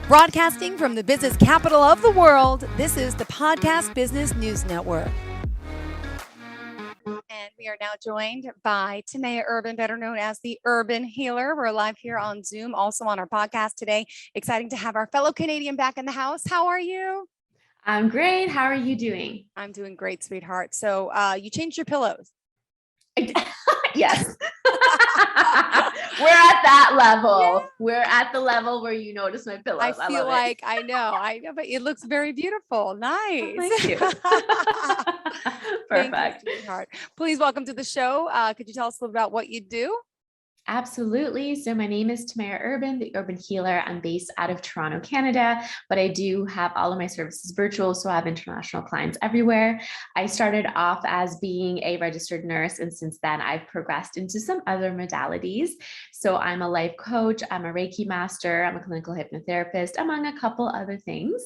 Broadcasting from the business capital of the world, this is the Podcast Business News Network. And we are now joined by Timea Urban, better known as the Urban Healer. We're live here on Zoom, also on our podcast today. Exciting to have our fellow Canadian back in the house. How are you? I'm great. How are you doing? I'm doing great, sweetheart. So you changed your pillows. Yes. We're at that level. Yeah. We're at the level where you notice my pillows. I feel like it. I know, but it looks very beautiful. Nice. Thank you. Perfect. Thank you, sweetheart. Please welcome to the show. Could you tell us a little about what you do? Absolutely. So my name is Timea Urban, the Urban Healer. I'm based out of Toronto, Canada, but I do have all of my services virtual. So I have international clients everywhere. I started off as being a registered nurse, and since then I've progressed into some other modalities. So I'm a life coach, I'm a Reiki master, I'm a clinical hypnotherapist, among a couple other things.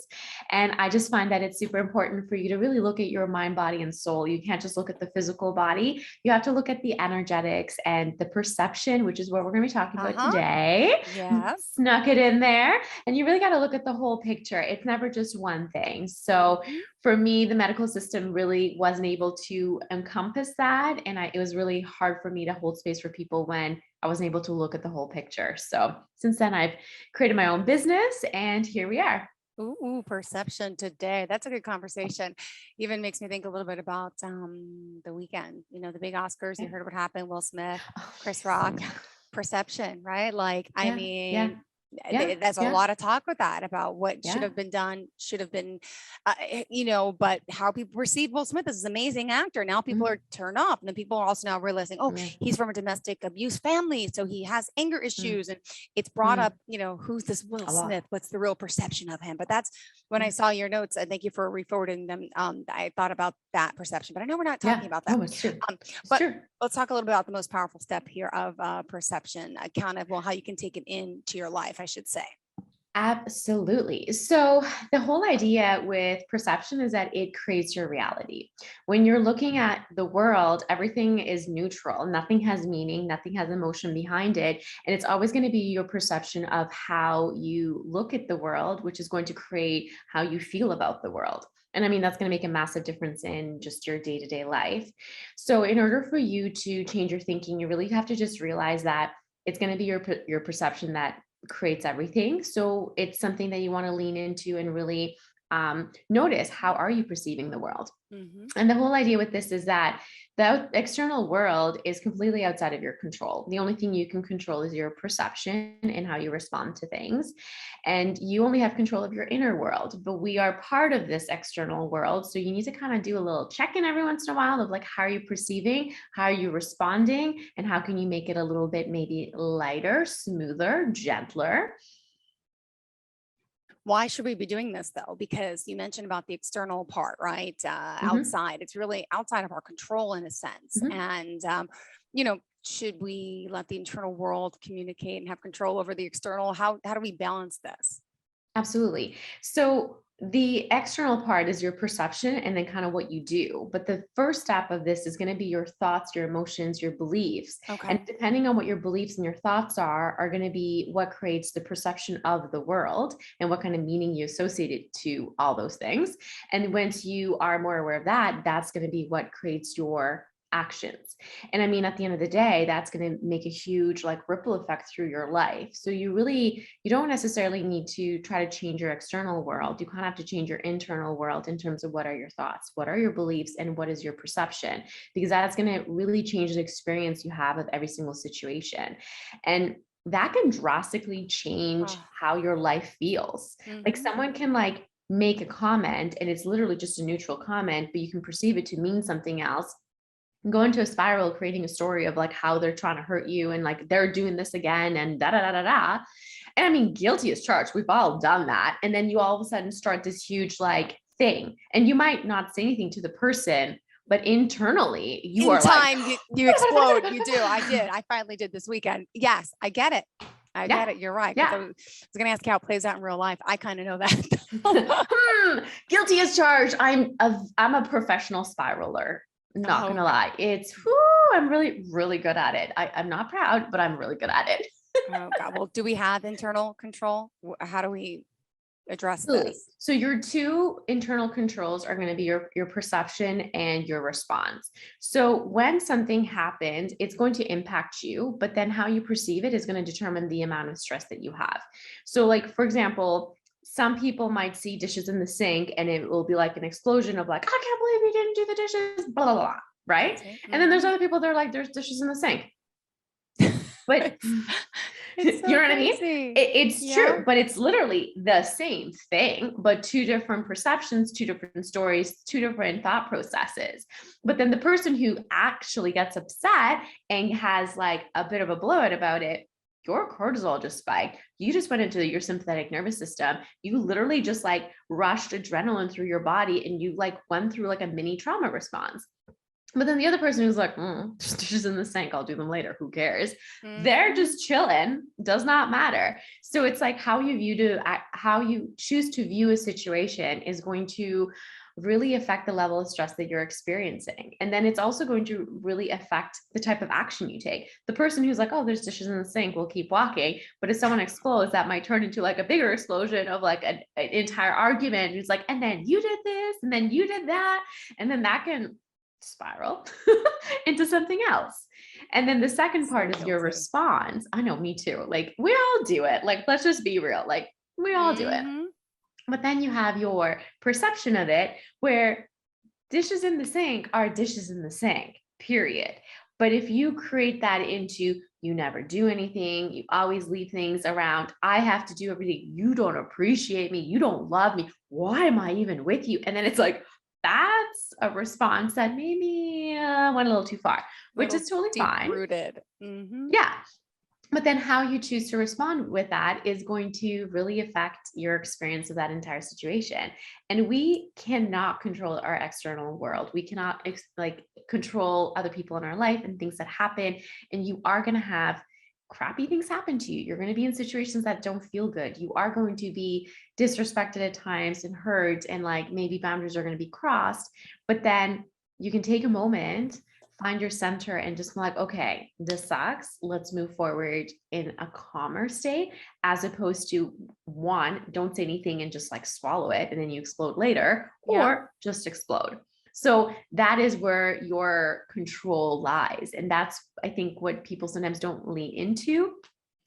And I just find that it's super important for you to really look at your mind, body, and soul. You can't just look at the physical body. You have to look at the energetics and the perception, which is what we're going to be talking about today. Yes. Snuck it in there. And you really got to look at the whole picture. It's never just one thing. So for me, the medical system really wasn't able to encompass that. And it was really hard for me to hold space for people when I wasn't able to look at the whole picture. So since then, I've created my own business, and here we are. Ooh, perception today. That's a good conversation. Even makes me think a little bit about the weekend, the big Oscars. You heard what happened, Will Smith, Chris Rock, perception, right? Like, I mean, there's a lot of talk with that about what should have been done, should have been, but how people perceive Will Smith as an amazing actor. Now people are turned off, and then people are also now realizing, he's from a domestic abuse family, so he has anger issues, and it's brought up, who's this Will Smith? What's the real perception of him? But that's when I saw your notes, and thank you for re-forwarding them. I thought about that perception, but I know we're not talking about that. No, it's true. Let's talk a little bit about the most powerful step here of perception, how you can take it into your life, I should say. Absolutely. So the whole idea with perception is that it creates your reality. When you're looking at the world, everything is neutral. Nothing has meaning, nothing has emotion behind it. And it's always going to be your perception of how you look at the world, which is going to create how you feel about the world. And I mean, that's going to make a massive difference in just your day-to-day life. So in order for you to change your thinking, you really have to just realize that it's going to be your perception that creates everything. So it's something that you want to lean into and really notice, how are you perceiving the world? And the whole idea with this is that the external world is completely outside of your control. The only thing you can control is your perception and how you respond to things. And you only have control of your inner world, but we are part of this external world. So you need to kind of do a little check-in every once in a while of like, how are you perceiving? How are you responding? And how can you make it a little bit maybe lighter, smoother, gentler? Why should we be doing this though? Because you mentioned about the external part, right? Outside, it's really outside of our control in a sense. And, should we let the internal world communicate and have control over the external? How do we balance this? Absolutely. So the external part is your perception and then kind of what you do. But the first step of this is going to be your thoughts, your emotions, your beliefs. Okay. And depending on what your beliefs and your thoughts are going to be what creates the perception of the world and what kind of meaning you associate to all those things. And once you are more aware of that, that's going to be what creates your actions. And I mean, at the end of the day, that's going to make a huge ripple effect through your life. So you don't necessarily need to try to change your external world. You kind of have to change your internal world in terms of what are your thoughts, what are your beliefs, and what is your perception, because that's going to really change the experience you have of every single situation. And that can drastically change how your life feels. Like someone can make a comment and it's literally just a neutral comment, but you can perceive it to mean something else, go into a spiral, creating a story of how they're trying to hurt you and they're doing this again and da da da da da. And I mean, guilty as charged. We've all done that. And then you all of a sudden start this huge thing, and you might not say anything to the person, but internally you you explode. You do. I did. I finally did this weekend. Yes, I get it. I get it. You're right. I was going to ask how it plays out in real life. I kind of know that. Guilty as charged. I'm a professional spiraler. Not gonna lie. I'm really, really good at it. I'm not proud, but I'm really good at it. Oh God. Well, do we have internal control? How do we address Absolutely. this? So your two internal controls are going to be your perception and your response. So when something happens, it's going to impact you, but then how you perceive it is going to determine the amount of stress that you have. So like, for example, some people might see dishes in the sink and it will be like an explosion of like, I can't believe you didn't do the dishes, blah, blah, blah. Right. See? And then there's Mhm. other people, they're like, there's dishes in the sink. But It's it's you so know what I mean? crazy. It's Yeah. true, but it's literally the same thing, but two different perceptions, two different stories, two different thought processes. But then the person who actually gets upset and has like a bit of a blowout about it, your cortisol just spiked. You just went into your sympathetic nervous system. You literally just like rushed adrenaline through your body and you like went through like a mini trauma response. But then the other person who's like, dishes in the sink, I'll do them later. Who cares? They're Mhm. just chilling, does not matter. So it's like how you choose to view a situation is going to really affect the level of stress that you're experiencing. And then it's also going to really affect the type of action you take. The person who's like, oh, there's dishes in the sink, will keep walking. But if someone explodes, that might turn into like a bigger explosion of like an entire argument. It's like, and then you did this, and then you did that. And then that can spiral into something else. And then the second So part is your guilty. response. I know, me too. Like we all do it. Like, let's just be real. Like we all do it. Mhm. But then you have your perception of it where dishes in the sink are dishes in the sink, period. But if you create that into you never do anything, you always leave things around, I have to do everything, you don't appreciate me, you don't love me, why am I even with you? And then it's like, that's a response that maybe went a little too far, which Little is totally deep fine. rooted. Mhm. Yeah. But then how you choose to respond with that is going to really affect your experience of that entire situation. And we cannot control our external world. We cannot like control other people in our life and things that happen. And you are going to have crappy things happen to you. You're going to be in situations that don't feel good. You are going to be disrespected at times and hurt, and like maybe boundaries are going to be crossed. But then you can take a moment, find your center, and just be like, okay, this sucks. Let's move forward in a calmer state, as opposed to one, don't say anything and just like swallow it and then you explode later, Yeah. or just explode. So that is where your control lies. And that's, I think, what people sometimes don't lean into.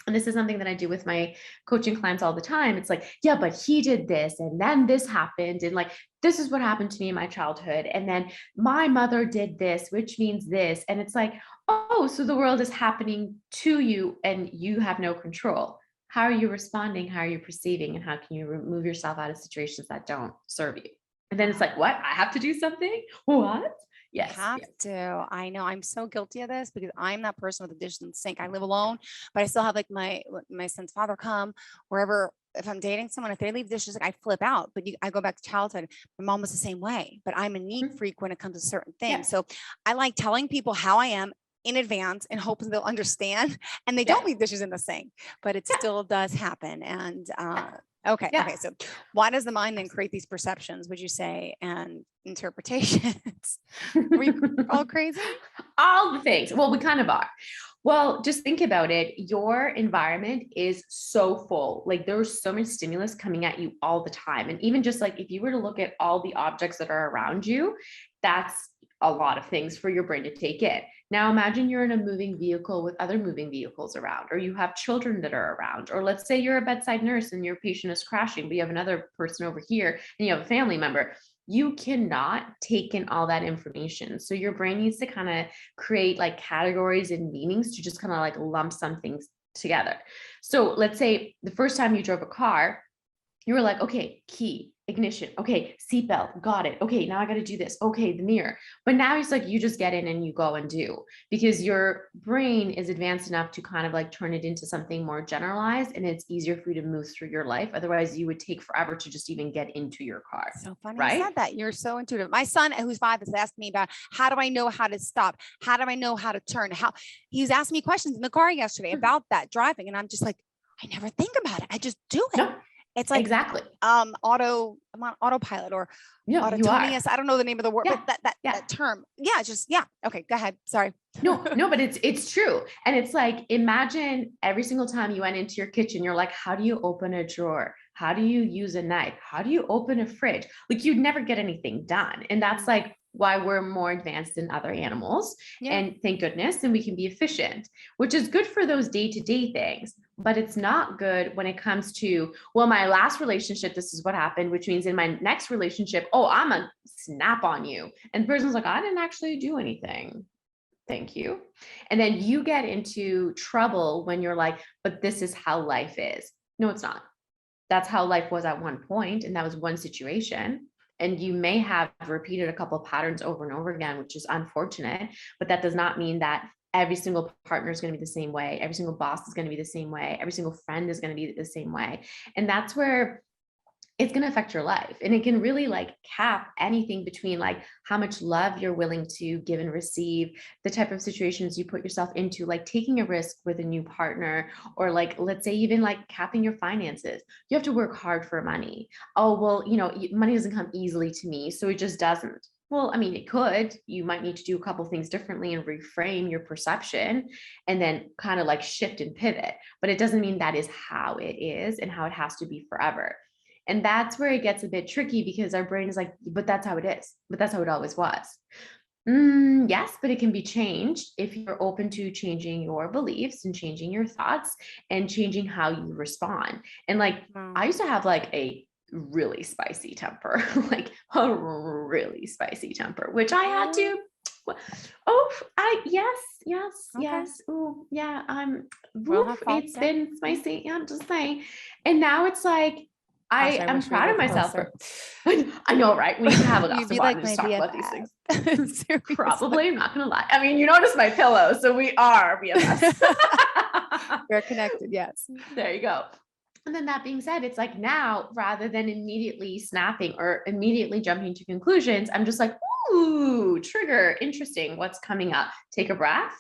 And this is something that I do with my coaching clients all the time. It's like, yeah, but he did this and then this happened. And like, this is what happened to me in my childhood. And then my mother did this, which means this. And it's like, oh, so the world is happening to you and you have no control. How are you responding? How are you perceiving? And how can you remove yourself out of situations that don't serve you? And then it's like, what? I have to do something? What? You Yes. have Yes. to. I know I'm so guilty of this because I'm that person with the dish in the sink. I live alone, but I still have like my son's father come wherever. If I'm dating someone, if they leave dishes, like I flip out. But I go back to childhood. My mom was the same way, but I'm a neat Mhm. freak when it comes to certain Yeah. things. So I like telling people how I am in advance and hoping they'll understand. And they don't Yeah. leave dishes in the sink, but it Yeah. still does happen. And Yeah. okay, Yeah. okay. So why does the mind then create these perceptions, would you say, and interpretations? Are we all crazy? All the things. Well, we kind of are. Well, just think about it. Your environment is so full. Like there's so much stimulus coming at you all the time. And even just like if you were to look at all the objects that are around you, that's a lot of things for your brain to take in. Now imagine you're in a moving vehicle with other moving vehicles around, or you have children that are around, or let's say you're a bedside nurse and your patient is crashing, but you have another person over here and you have a family member. You cannot take in all that information. So your brain needs to kind of create like categories and meanings to just kind of like lump some things together. So let's say the first time you drove a car, you were like, okay, key, ignition, okay, seatbelt, got it. Okay, now I got to do this. Okay, the mirror. But now it's like you just get in and you go and do, because your brain is advanced enough to kind of like turn it into something more generalized, and it's easier for you to move through your life. Otherwise, you would take forever to just even get into your car, So funny you right? said that. You're so intuitive. My son, who's 5, is asking me about how do I know how to stop? How do I know how to turn? How he's asking me questions in the car yesterday Mhm. about that driving. And I'm just like, I never think about it. I just do it. No, It's like exactly. I'm on autopilot or Yeah, you are. autotonius. I don't know the name of the word, but Yeah, yeah. that term. Yeah, just yeah. Okay, go ahead. Sorry. No, but it's true. And it's like, imagine every single time you went into your kitchen, you're like, how do you open a drawer? How do you use a knife? How do you open a fridge? Like you'd never get anything done. And that's like why we're more advanced than other animals. Yeah. And thank goodness, and we can be efficient, which is good for those day-to-day things. But it's not good when it comes to, well, my last relationship, this is what happened, which means in my next relationship, oh, I'm a snap on you. And the person's like, I didn't actually do anything. Thank you. And then you get into trouble when you're like, but this is how life is. No, it's not. That's how life was at one point, and that was one situation. And you may have repeated a couple of patterns over and over again, which is unfortunate, but that does not mean that every single partner is going to be the same way. Every single boss is going to be the same way. Every single friend is going to be the same way. And that's where it's going to affect your life. And it can really like cap anything between like how much love you're willing to give and receive, the type of situations you put yourself into, like taking a risk with a new partner, or like, let's say even like capping your finances. You have to work hard for money. Oh, well, money doesn't come easily to me, so it just doesn't. Well, I mean, it could. You might need to do a couple things differently and reframe your perception and then kind of like shift and pivot. But it doesn't mean that is how it is and how it has to be forever. And that's where it gets a bit tricky, because our brain is like, but that's how it is. But that's how it always was. Yes, but it can be changed if you're open to changing your beliefs and changing your thoughts and changing how you respond. And like, I used to have like a really spicy temper, like a really spicy temper, which I had to. Yes. Oh, yeah. It's been spicy. Yeah, I'm just saying. And now it's like, Gosh, I I'm wish we proud of lived myself. closer. I know, right? We need to have a glass You'd of be wine like and just my talk about these things. BFF. Seriously. Probably, I'm not gonna lie. I mean, you notice my pillow, so we are BFFs. We're connected, yes. There you go. And then that being said, it's like now, rather than immediately snapping or immediately jumping to conclusions, I'm just like, ooh, trigger, interesting. What's coming up? Take a breath.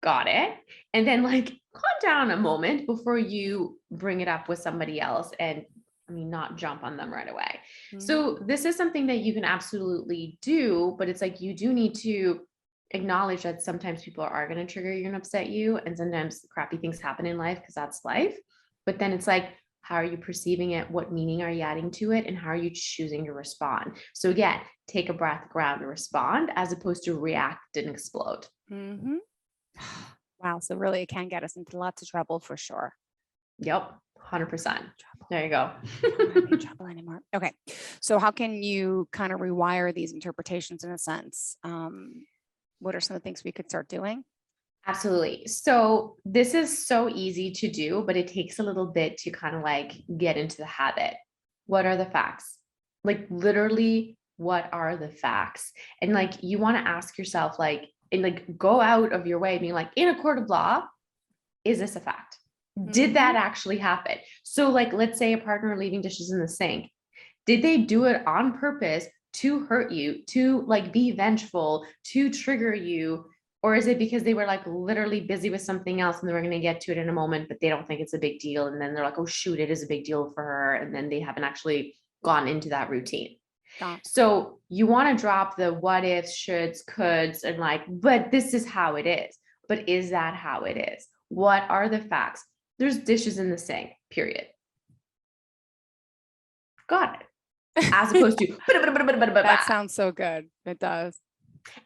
Got it. And then like calm down a moment before you bring it up with somebody else, and not jump on them right away. Mm-hmm. So this is something that you can absolutely do, but it's like, you do need to acknowledge that sometimes people are going to trigger you and upset you. And sometimes crappy things happen in life because that's life. But then it's like, how are you perceiving it? What meaning are you adding to it? And how are you choosing to respond? So again, take a breath, ground, and respond, as opposed to react and explode. Mm-hmm. Wow. So really it can get us into lots of trouble for sure. Yep. 100%. There you go. I don't want to be in trouble anymore. Okay. So how can you kind of rewire these interpretations in a sense? What are some of the things we could start doing? Absolutely. So this is so easy to do, but it takes a little bit to kind of like get into the habit. What are the facts? Like literally, what are the facts? And like, you want to ask yourself, like, and like go out of your way being like, in a court of law, is this a fact? Did that actually happen? So like, let's say a partner leaving dishes in the sink. Did they do it on purpose to hurt you, to like be vengeful, to trigger you? Or is it because they were like literally busy with something else and they were going to get to it in a moment, but they don't think it's a big deal. And then they're like, oh shoot, it is a big deal for her. And then they haven't actually gone into that routine. So you want to drop the what ifs, shoulds, coulds, and like, but this is how it is. But is that how it is? What are the facts? There's dishes in the sink, period. Got it. As opposed to that sounds so good. It does.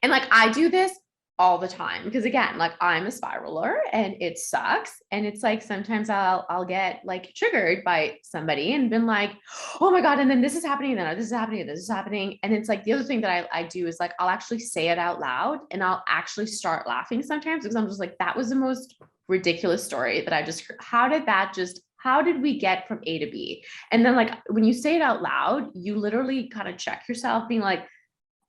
And like, I do this all the time because again, like I'm a spiraler and it sucks. And it's like, sometimes I'll get like triggered by somebody and been like, oh my God. And then this is happening. And then this is happening. And this is happening. And it's like, the other thing that I do is like, I'll actually say it out loud and I'll actually start laughing sometimes because I'm just like, that was the most ridiculous story that I just heard. How did we get from A to B? And then like, when you say it out loud, you literally kind of check yourself being like,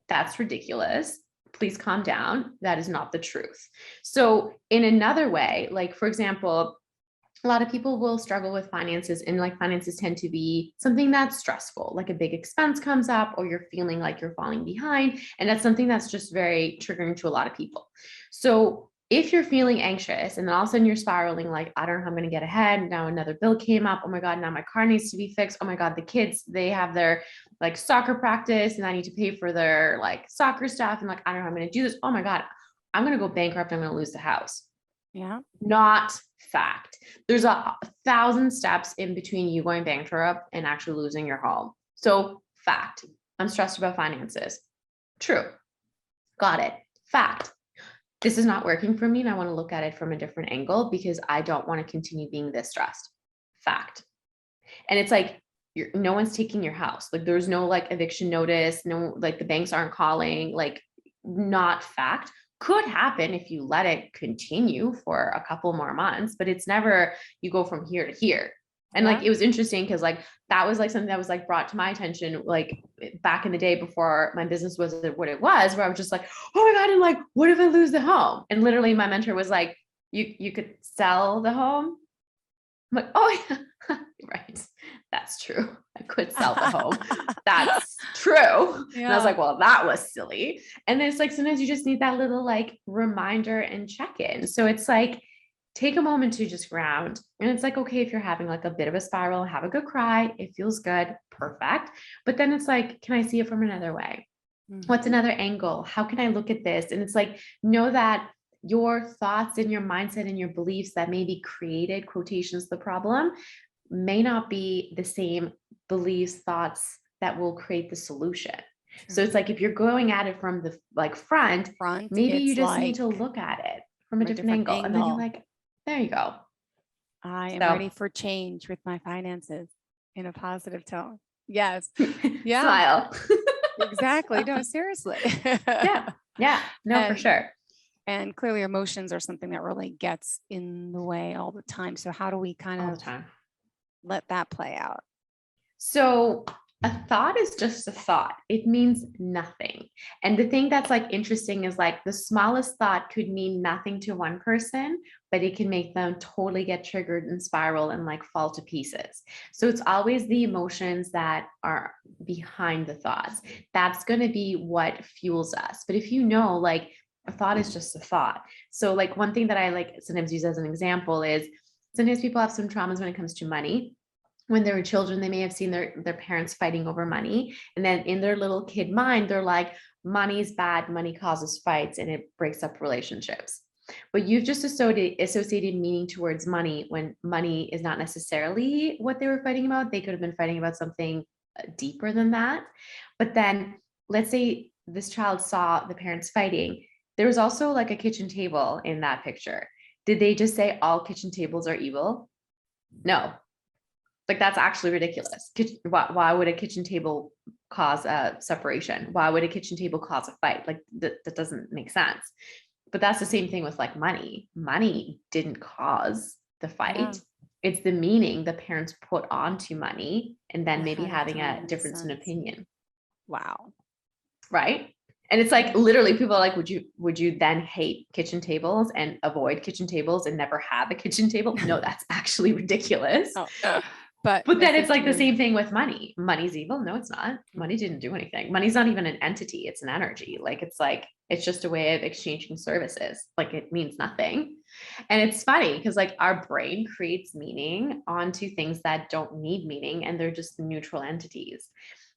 that's ridiculous. Please calm down. That is not the truth. So in another way, like for example, a lot of people will struggle with finances, and like finances tend to be something that's stressful, like a big expense comes up or you're feeling like you're falling behind. And that's something that's just very triggering to a lot of people. So if you're feeling anxious and then all of a sudden you're spiraling, like, I don't know how I'm going to get ahead. Now another bill came up. Oh my God, now my car needs to be fixed. Oh my God, the kids, they have their like soccer practice and I need to pay for their like soccer stuff. And like, I don't know how I'm going to do this. Oh my God, I'm going to go bankrupt. I'm going to lose the house. Yeah. Not fact. There's 1,000 steps in between you going bankrupt and actually losing your home. So fact, I'm stressed about finances. True. Got it. Fact. This is not working for me and I want to look at it from a different angle because I don't want to continue being this stressed. Fact. And it's like, no one's taking your house. Like there's no like eviction notice, no, like the banks aren't calling, like not fact. Could happen if you let it continue for a couple more months, but it's never you go from here to here. And like, it was interesting because like, that was like something that was like brought to my attention, like back in the day before my business was what it was, where I was just like, oh my God. And like, what if I lose the home? And literally my mentor was like, you could sell the home. I'm like, oh yeah, right. That's true. I could sell the home. That's true. Yeah. And I was like, well, that was silly. And then it's like, sometimes you just need that little like reminder and check-in. So it's like, take a moment to just ground. And it's like, okay, if you're having like a bit of a spiral, have a good cry. It feels good. Perfect. But then it's like, can I see it from another way? What's another angle? How can I look at this? And it's like, know that your thoughts and your mindset and your beliefs that maybe created quotations, the problem may not be the same beliefs, thoughts that will create the solution. So it's like, if you're going at it from the like front, maybe you just need to look at it from a different angle. And then you're like, there you go. I am ready for change with my finances in a positive tone. Yes. Yeah. Smile. Exactly. No, seriously. Yeah. No, for sure. And clearly emotions are something that really gets in the way all the time. So how do we kind of let that play out? So a thought is just a thought. It means nothing. And the thing that's like interesting is like the smallest thought could mean nothing to one person, but it can make them totally get triggered and spiral and like fall to pieces. So it's always the emotions that are behind the thoughts. That's going to be what fuels us. But if you know, like a thought is just a thought. So like one thing that I like sometimes use as an example is sometimes people have some traumas when it comes to money. When they were children, they may have seen their parents fighting over money. And then in their little kid mind, they're like, money's bad, money causes fights and it breaks up relationships. But you've just associated meaning towards money when money is not necessarily what they were fighting about. They could have been fighting about something deeper than that. But then let's say this child saw the parents fighting. There was also like a kitchen table in that picture. Did they just say all kitchen tables are evil? No. Like that's actually ridiculous. Why would a kitchen table cause a separation? Why would a kitchen table cause a fight? Like that doesn't make sense. But that's the same thing with like money. Money didn't cause the fight. Yeah. It's the meaning the parents put onto money and then maybe having a difference in opinion. Wow. Right. And it's like literally people are like, would you then hate kitchen tables and avoid kitchen tables and never have a kitchen table? No, that's actually ridiculous. But then it's like the same thing with money. Money's evil. No, it's not. Money didn't do anything. Money's not even an entity. It's an energy. It's just a way of exchanging services. Like it means nothing. And it's funny because like our brain creates meaning onto things that don't need meaning and they're just neutral entities.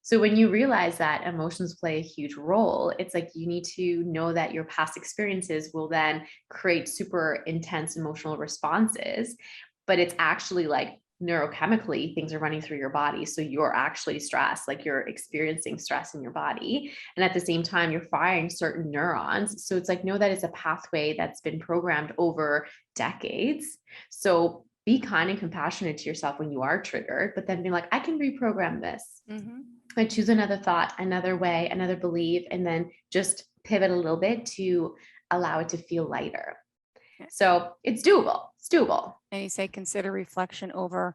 So when you realize that emotions play a huge role, it's like you need to know that your past experiences will then create super intense emotional responses, but it's actually like neurochemically things are running through your body. So you're actually stressed, like you're experiencing stress in your body. And at the same time, you're firing certain neurons. So it's like, know that it's a pathway that's been programmed over decades. So be kind and compassionate to yourself when you are triggered, but then be like, I can reprogram this. Mm-hmm. I choose another thought, another way, another belief, and then just pivot a little bit to allow it to feel lighter. So it's doable. It's doable. And you say consider reflection over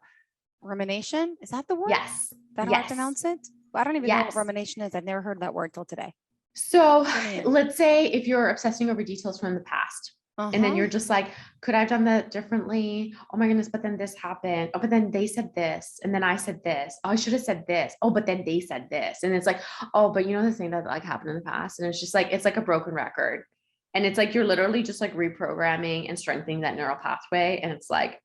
rumination. Is that the word? Yes. Is that how I pronounce it? I don't even know what rumination is. I've never heard that word till today. So let's say if you're obsessing over details from the past, and then you're just like, could I have done that differently? Oh my goodness, but then this happened. Oh, but then they said this. And then I said this. Oh, I should have said this. Oh, but then they said this. And it's like, oh, but you know, the thing that like happened in the past. And it's just like, it's like a broken record. And it's like, you're literally just like reprogramming and strengthening that neural pathway. And it's like,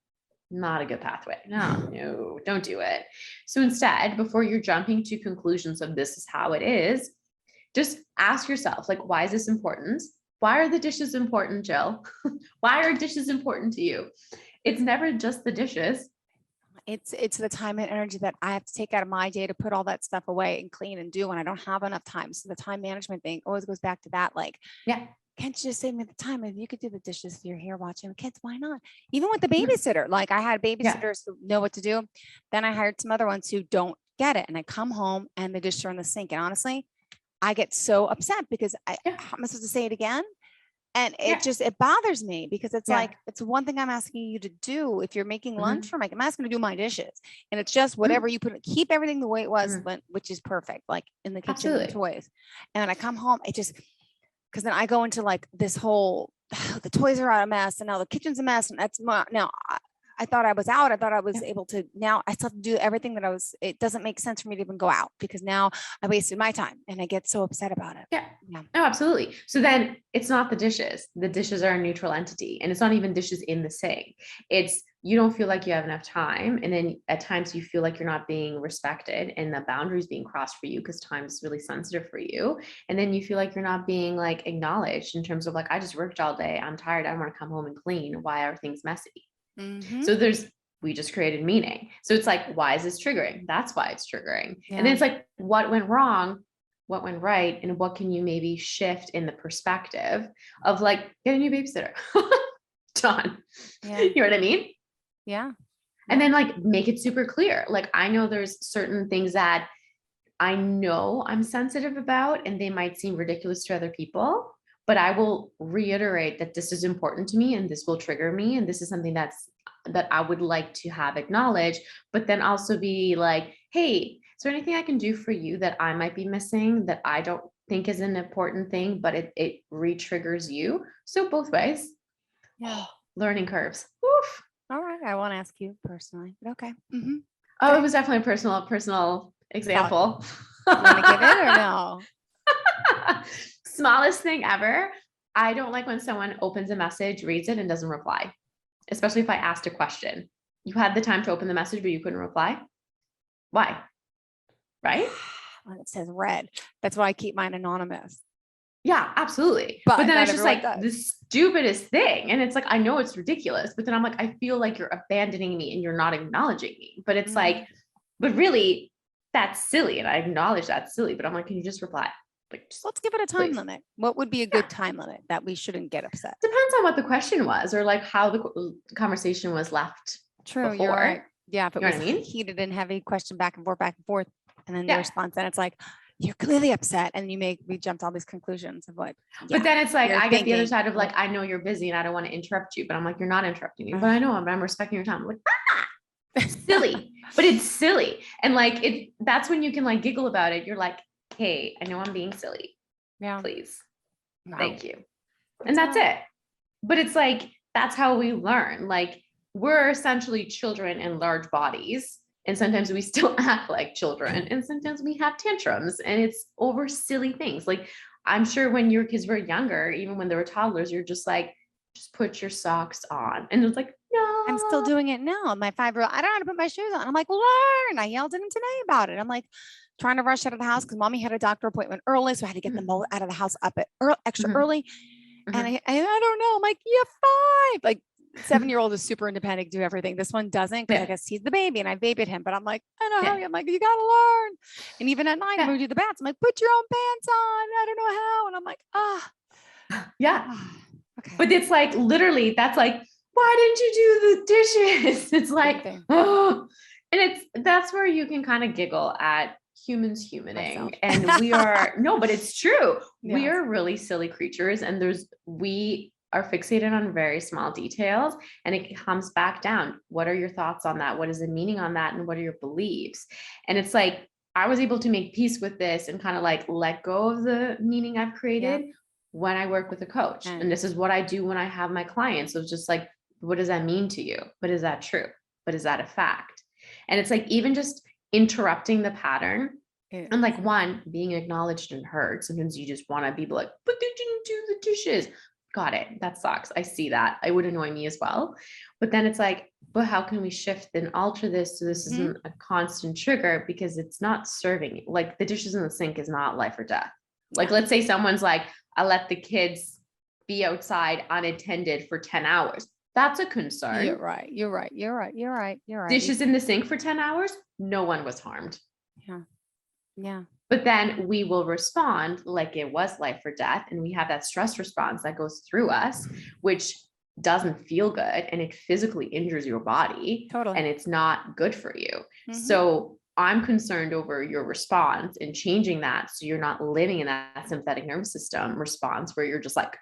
not a good pathway. No, don't do it. So instead, before you're jumping to conclusions of this is how it is, just ask yourself, like, why is this important? Why are the dishes important, Jill? Why are dishes important to you? It's never just the dishes. It's the time and energy that I have to take out of my day to put all that stuff away and clean and do when I don't have enough time. So the time management thing always goes back to that. Like, Yeah. can't you just save me the time? If you could do the dishes if you're here watching the kids, why not? Even with the Yeah. babysitter, like I had Yeah. babysitters who know what to do. Then I hired some other ones who don't get it. And I come home and the dishes are in the sink. And honestly, I get so upset because Yeah. how am I supposed to say it again? And Yeah. it bothers me because it's Yeah. like, it's one thing I'm asking you to do. If you're making lunch Mhm. for I'm asking to do my dishes. And it's just Mhm. whatever you put, keep everything the way it was, Mhm. which is perfect, like in the kitchen and the Absolutely. toys. And then I come home, because then I go into like this whole, the toys are a mess and now the kitchen's a mess. And that's now I thought I was out. I thought I was Yeah. able to, now I still have to do everything that it doesn't make sense for me to even go out because now I wasted my time and I get so upset about it. Yeah. Yeah. No, absolutely. So then it's not the dishes. The dishes are a neutral entity, and it's not even dishes in the sink. It's you don't feel like you have enough time. And then at times you feel like you're not being respected and the boundaries being crossed for you because time is really sensitive for you. And then you feel like you're not being like acknowledged in terms of like, I just worked all day. I'm tired. I want to come home and clean. Why are things messy? Mm-hmm. So we just created meaning. So it's like, why is this triggering? That's why it's triggering. Yeah. And then it's like, what went wrong? What went right? And what can you maybe shift in the perspective of like, get a new babysitter? Done. Yeah. You know what I mean? Yeah. And then like make it super clear. Like I know there's certain things that I know I'm sensitive about, and they might seem ridiculous to other people, but I will reiterate that this is important to me and this will trigger me. And this is something that I would like to have acknowledged, but then also be like, hey, is there anything I can do for you that I might be missing that I don't think is an important thing, but it re-triggers you? So both ways. Yeah. Learning curves. Oof. All right. I won't ask you personally, but okay. Mm-hmm. Oh, Okay. it was definitely a personal example. You want to give it or no? Smallest thing ever. I don't like when someone opens a message, reads it, and doesn't reply, especially if I asked a question. You had the time to open the message, but you couldn't reply. Why? Right? When it says red, that's why I keep mine anonymous. Yeah, absolutely. But But then not it's just everyone like does. the stupidest thing. And it's like, I know it's ridiculous, but then I'm like, I feel like you're abandoning me and you're not acknowledging me. But it's like, but really, that's silly. And I acknowledge that's silly, but I'm like, can you just reply? Like, just, Let's give it a time please. limit. What would be a good time limit that we shouldn't get upset? Depends on what the question was or like how the conversation was left. True, before. You're right. Yeah, if it You know was what I mean? heated and heavy, question back and forth, and then the Yeah. response, and it's like you're clearly upset, and we jumped all these conclusions of what. But then it's like you're I get the other thinking. side of like, I know you're busy and I don't want to interrupt you, but I'm like, you're not interrupting me. But I know I'm respecting your time. I'm like, silly, but it's silly. And like that's when you can like giggle about it. You're like, hey, I know I'm being silly. Yeah. Please. Wow. Thank you. And that's it. But it's like, that's how we learn. Like we're essentially children in large bodies. And sometimes we still act like children. And sometimes we have tantrums and it's over silly things. Like I'm sure when your kids were younger, even when they were toddlers, you're just like, just put your socks on. And it's like, no. I'm still doing it now. My 5-year-old, I don't know how to put my shoes on. I'm like, learn. I yelled at him today about it. I'm like trying to rush out of the house because mommy had a doctor appointment early. So I had to get them all out of the house up at extra early. And I don't know. I'm like, yeah, 5. Like 7-year-old is super independent, do everything. This one doesn't because I guess he's the baby and I babyed him. But I'm like, I know how. I'm like, you gotta learn. And even at night when we do the bats, I'm like, put your own pants on. I don't know how. And I'm like, yeah. Okay. But it's like literally, that's like, why didn't you do the dishes? It's like, oh, and that's where you can kind of giggle at humans humaning. And we are, no, but it's true. Yeah. We are really silly creatures. And we are fixated on very small details. And it comes back down. What are your thoughts on that? What is the meaning on that? And what are your beliefs? And it's like, I was able to make peace with this and kind of like let go of the meaning I've created when I work with a coach. And this is what I do when I have my clients. So it's just like, what does that mean to you? But is that true? But is that a fact? And it's like, even just interrupting the pattern and like one being acknowledged and heard. Sometimes you just want to be like, but they didn't do the dishes. Got it. That sucks. I see that. It would annoy me as well. But then it's like, but how can we shift and alter this so this isn't a constant trigger because it's not serving you. Like the dishes in the sink is not life or death. Like, let's say someone's like, I let the kids be outside unattended for 10 hours. That's a concern. You're right. You're right. You're right. You're right. You're right. Dishes in the sink for 10 hours, no one was harmed. Yeah. Yeah. But then we will respond like it was life or death. And we have that stress response that goes through us, which doesn't feel good and it physically injures your body. Totally. And it's not good for you. So I'm concerned over your response and changing that so you're not living in that sympathetic nervous system response where you're just like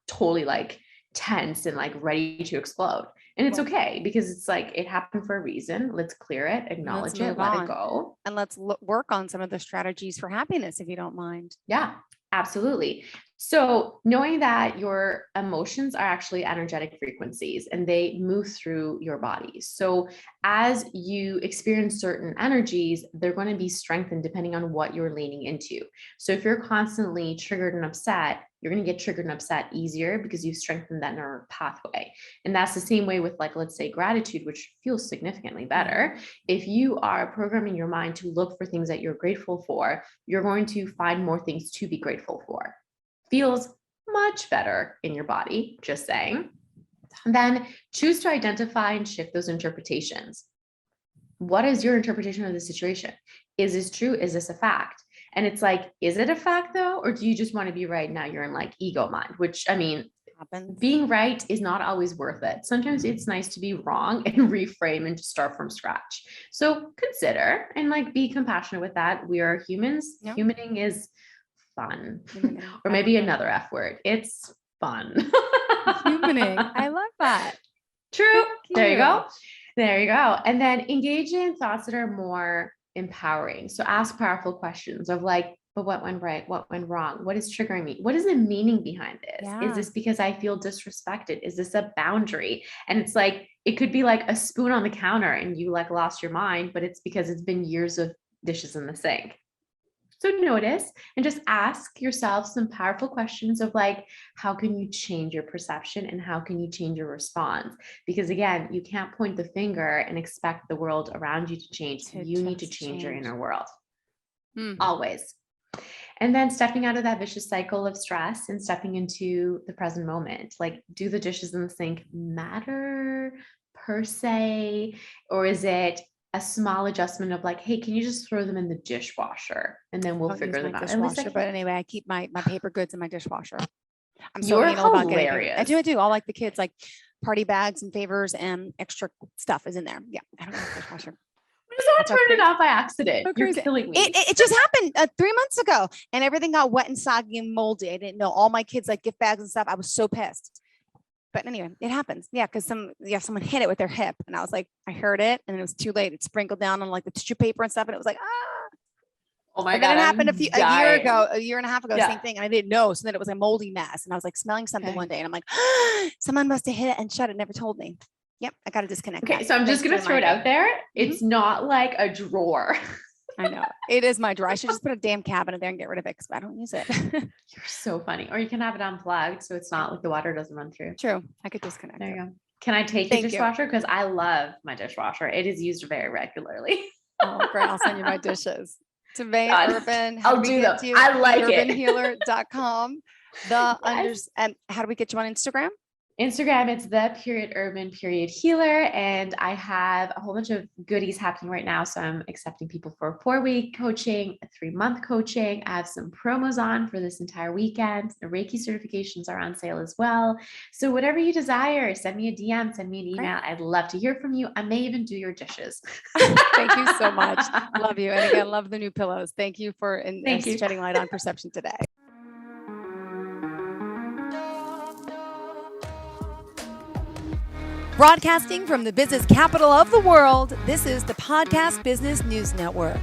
totally like tense and like ready to explode. And it's okay because it's like it happened for a reason. Let's clear it, acknowledge it, let it go. And let's work on some of the strategies for happiness if you don't mind. Yeah, absolutely. So knowing that your emotions are actually energetic frequencies and they move through your body. So as you experience certain energies, they're going to be strengthened depending on what you're leaning into. So if you're constantly triggered and upset, you're going to get triggered and upset easier because you've strengthened that nerve pathway. And that's the same way with, like, let's say gratitude, which feels significantly better. If you are programming your mind to look for things that you're grateful for, you're going to find more things to be grateful for. Feels much better in your body, just saying. Then choose to identify and shift those interpretations. What is your interpretation of the situation? Is this true? Is this a fact? And it's like, is it a fact though? Or do you just want to be right now? You're in like ego mind, which I mean, being right is not always worth it. Sometimes it's nice to be wrong and reframe and just start from scratch. So consider and like be compassionate with that. We are humans. Yep. Humaning is fun. Or maybe another F word. It's fun. Humaning. I love that. True. There you go. There you go. And then engage in thoughts that are more empowering. So ask powerful questions of like, but what went right? What went wrong? What is triggering me? What is the meaning behind this? Yeah. Is this because I feel disrespected? Is this a boundary? And it's like, it could be like a spoon on the counter and you like lost your mind, but it's because it's been years of dishes in the sink. So notice and just ask yourself some powerful questions of like, how can you change your perception and how can you change your response? Because again, you can't point the finger and expect the world around you to change. You need to change your inner world. Always. And then stepping out of that vicious cycle of stress and stepping into the present moment. Like, do the dishes in the sink matter per se? Or is it a small adjustment of like, hey, can you just throw them in the dishwasher and then we'll figure them out. But anyway, I keep my paper goods in my dishwasher. I'm so anal about getting it. I do. All like the kids, like party bags and favors and extra stuff is in there. Yeah, I don't know the dishwasher. Someone turned it off by accident. So you're killing me. It just happened 3 months ago, and everything got wet and soggy and moldy. I didn't know. All my kids like gift bags and stuff. I was so pissed. But anyway, it happens. Yeah, because someone hit it with their hip, and I was like, I heard it, and it was too late. It sprinkled down on like the tissue paper and stuff, and it was like, ah. Oh my God! It happened a year and a half ago, same thing, and I didn't know. So then it was a moldy mess, and I was like smelling something one day, and I'm like, someone must have hit it and shut it. Never told me. Yep, I got to disconnect. Okay, so I'm just gonna throw it out there. It's not like a drawer. I know it is my drawer. I should just put a damn cabinet there and get rid of it because I don't use it. You're so funny. Or you can have it unplugged so it's not like the water doesn't run through. True. I could disconnect. There you go. Can I take your dishwasher? Because I love my dishwasher. It is used very regularly. Oh, great. I'll send you my dishes. To May Urban. I'll do that. I like it. urbanhealer.com. And how do we get you on Instagram? Instagram, it's the_urban_healer. And I have a whole bunch of goodies happening right now. So I'm accepting people for a 4-week coaching, a 3-month coaching. I have some promos on for this entire weekend. The Reiki certifications are on sale as well. So whatever you desire, send me a DM, send me an email. I'd love to hear from you. I may even do your dishes. Thank you so much. Love you. And again, love the new pillows. Thank you for shedding light on perception today. Broadcasting from the business capital of the world, this is the Podcast Business News Network.